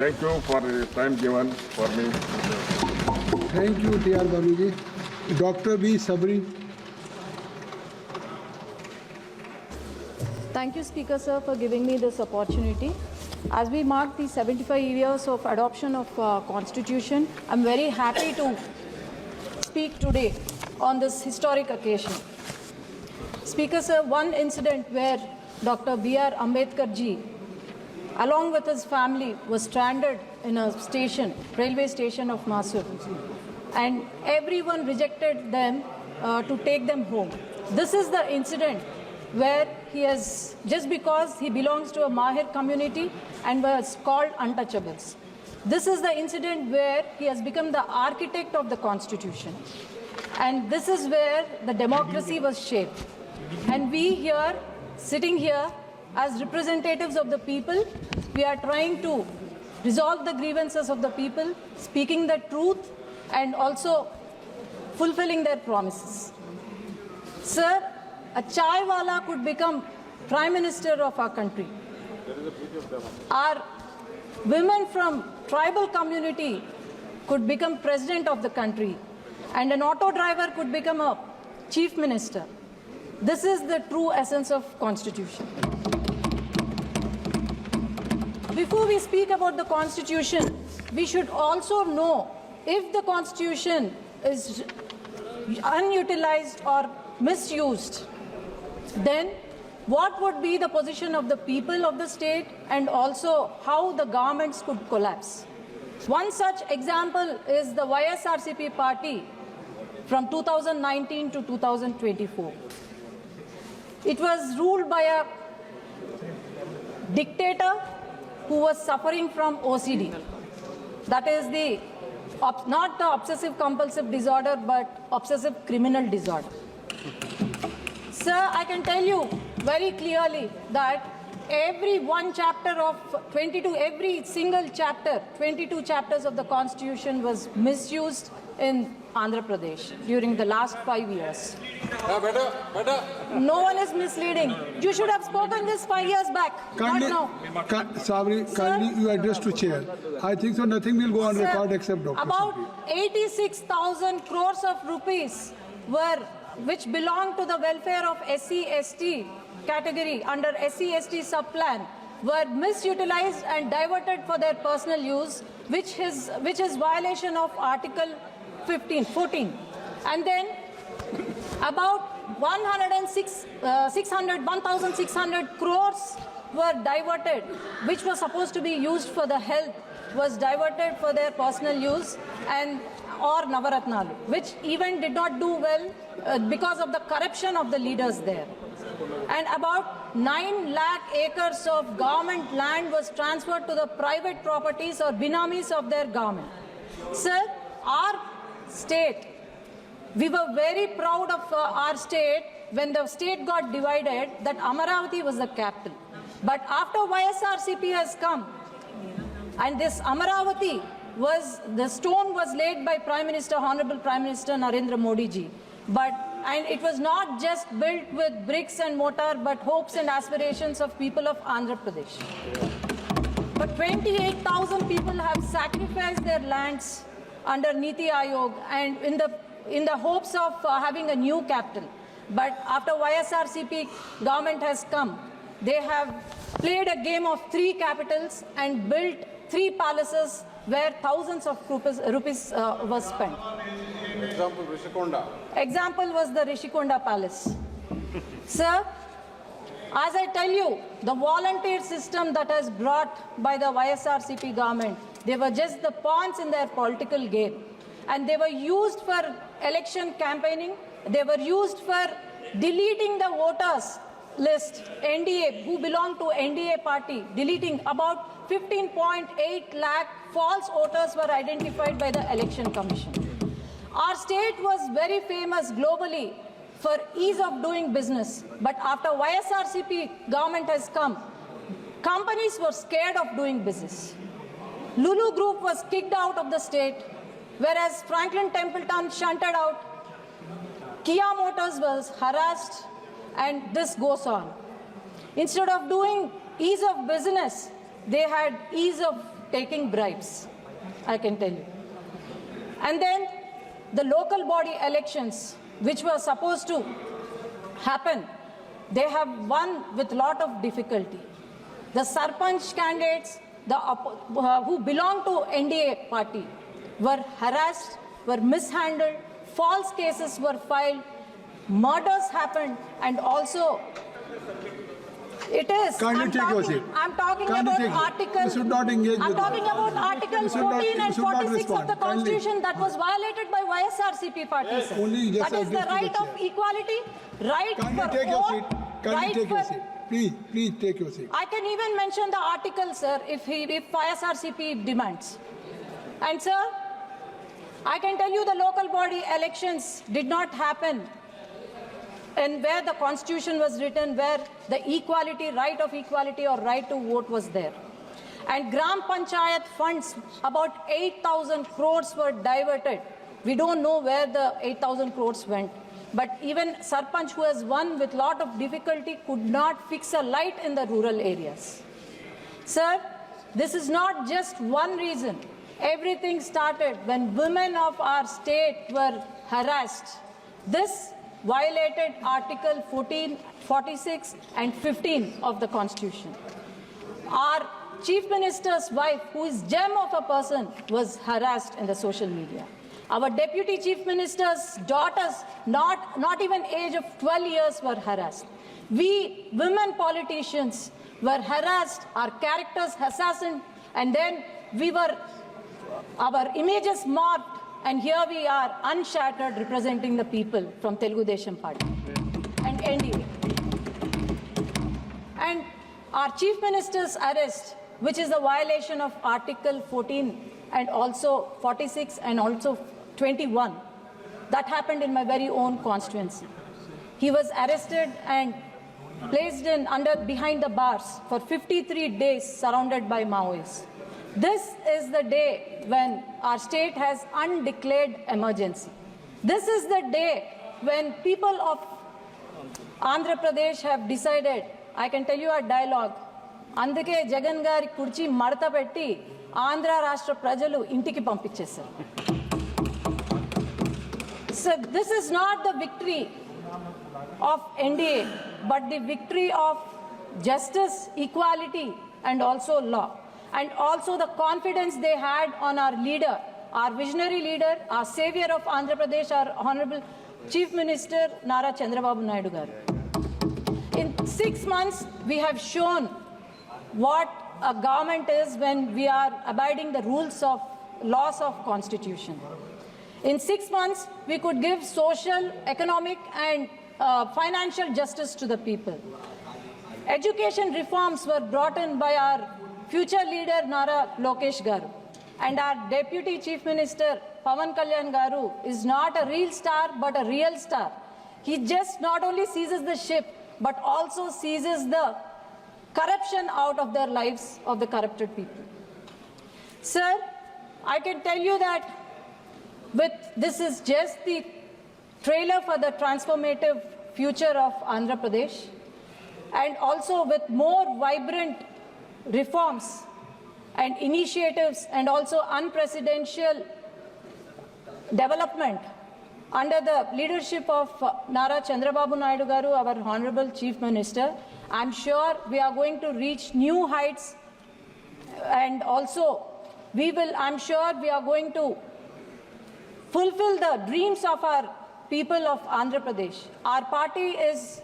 Thank you for the time given for me. Thank you, T.R. Babuji. Dr. B. Sabri. Thank you, Speaker Sir, for giving me this opportunity. As we mark the 75 years of adoption of Constitution, I'm very happy to speak today on this historic occasion. Speaker Sir, one incident where Dr. B.R. Ambedkar ji, along with his family, was stranded in a station, railway station of Mysore, and everyone rejected them to take them home. This is the incident where he has, just because he belongs to a Mahir community and was called untouchables. This is the incident where he has become the architect of the Constitution. And this is where the democracy was shaped. And we here, sitting here, as representatives of the people, we are trying to resolve the grievances of the people, speaking the truth, and also fulfilling their promises. Sir, a chai wala could become Prime Minister of our country. Our women from tribal community could become President of the country, and an auto driver could become a Chief Minister. This is the true essence of Constitution. Before we speak about the Constitution, we should also know if the Constitution is unutilized or misused, then what would be the position of the people of the state, and also how the governments could collapse. One such example is the YSRCP party from 2019 to 2024. It was ruled by a dictator who was suffering from OCD. That is not the obsessive compulsive disorder, but obsessive criminal disorder. Sir, I can tell you very clearly that every single chapter, 22 chapters of the Constitution was misused in Andhra Pradesh during the last 5 years. No one is misleading. You should have spoken this 5 years back, Kindly, not now. Sabri, kindly you address to chair. I think so. Nothing will go on Sir, record except Dr. about Sabri. 86,000 crores of rupees which belong to the welfare of SC/ST category under SC/ST subplan were misutilized and diverted for their personal use, which is violation of Article 14. And then about 1,600 crores were diverted, which was supposed to be used for the health, was diverted for their personal use, and or Navaratnalu, which even did not do well because of the corruption of the leaders there. And about 9 lakh acres of government land was transferred to the private properties or binamis of their government. Sir, our state, we were very proud of our state when the state got divided, that Amaravati was the capital. But after YSRCP has come, and this Amaravati the stone was laid by Honorable Prime Minister Narendra Modi ji. And it was not just built with bricks and mortar, but hopes and aspirations of people of Andhra Pradesh. But 28,000 people have sacrificed their lands under Niti Aayog and in the hopes of having a new capital. But after YSRCP government has come, they have played a game of 3 capitals and built 3 palaces where thousands of rupees was spent. Example, Rishikonda. Example was the Rishikonda Palace. Sir, as I tell you, the volunteer system that has brought by the YSRCP government, they were just the pawns in their political game. And they were used for election campaigning. They were used for deleting the voters list, NDA, who belong to NDA party, deleting about 15.8 lakh false voters were identified by the Election Commission. Our state was very famous globally for ease of doing business. But after YSRCP government has come, companies were scared of doing business. Lulu Group was kicked out of the state, whereas Franklin Templeton shunted out. Kia Motors was harassed, and this goes on. Instead of doing ease of business, they had ease of taking bribes, I can tell you. And then the local body elections, which were supposed to happen, they have won with lot of difficulty. The Sarpanch candidates who belong to NDA party were harassed, were mishandled, false cases were filed, murders happened, and also it is. Kindly take your seat. I'm talking Kindly about take it. Article. You should not engage I'm with talking that. about Article You should not- 14 and you should not 46 of respond. the Kindly. Constitution that was violated by YSRCP party. Sir. Only just That is the adjust to the right of chair. equality, right Kindly for take your vote, seat. Kindly right take your for. seat. Please take your seat. I can even mention the article, sir, if YSRCP demands. And sir, I can tell you the local body elections did not happen and where the Constitution was written, where the equality, right of equality or right to vote was there. And Gram Panchayat funds, about 8,000 crores were diverted. We don't know where the 8,000 crores went. But even Sarpanch, who has won with lot of difficulty, could not fix a light in the rural areas. Sir, this is not just one reason. Everything started when women of our state were harassed. This violated Article 14, 46 and 15 of the Constitution. Our Chief Minister's wife, who is gem of a person, was harassed in the social media. Our Deputy Chief Minister's daughters, not even age of 12 years, were harassed. We women politicians were harassed, our characters assassinated, and then our images marked, and here we are unshattered representing the people from Telugu Desam Party and NDA. And our Chief Minister's arrest, which is a violation of Article 14 and also 46 and also 21, that happened in my very own constituency. He was arrested and placed behind the bars for 53 days surrounded by Maoists. This is the day when our state has undeclared emergency. This is the day when people of Andhra Pradesh have decided, I can tell you a dialogue, అందుకే జగన్ గారి కుర్చీ మడత పెట్టి ఆంధ్ర రాష్ట్ర ప్రజలు ఇంటికి పంపించేశారు. So this is not the victory of NDA, but the victory of justice, equality, and also law. And also the confidence they had on our leader, our visionary leader, our savior of Andhra Pradesh, our Honorable Chief Minister Nara Chandrababu Naidu garu. In 6 months, we have shown what a government is when we are abiding the rules of laws of Constitution. In 6 months, we could give social, economic, and financial justice to the people. Education reforms were brought in by our future leader Nara Lokesh Garu. And our Deputy Chief Minister Pawan Kalyan Garu is not a real star, but a real star. He just not only seizes the ship, but also seizes the corruption out of their lives of the corrupted people. Sir, I can tell you that this is just the trailer for the transformative future of Andhra Pradesh, and also with more vibrant reforms and initiatives and also unprecedented development under the leadership of Nara Chandrababu Naidu Garu, our Honorable Chief Minister. I'm sure we are going to reach new heights, and also I'm sure we are going to fulfill the dreams of our people of Andhra Pradesh. Our party is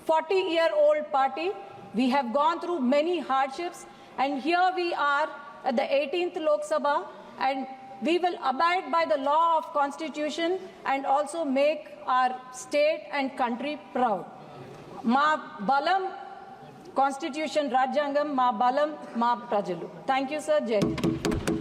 40-year-old party. We have gone through many hardships, and here we are at the 18th Lok Sabha, and we will abide by the law of Constitution and also make our state and country proud. Ma balam Constitution Rajyangam, ma balam ma prajalu. Thank you, sir. Jai Hind.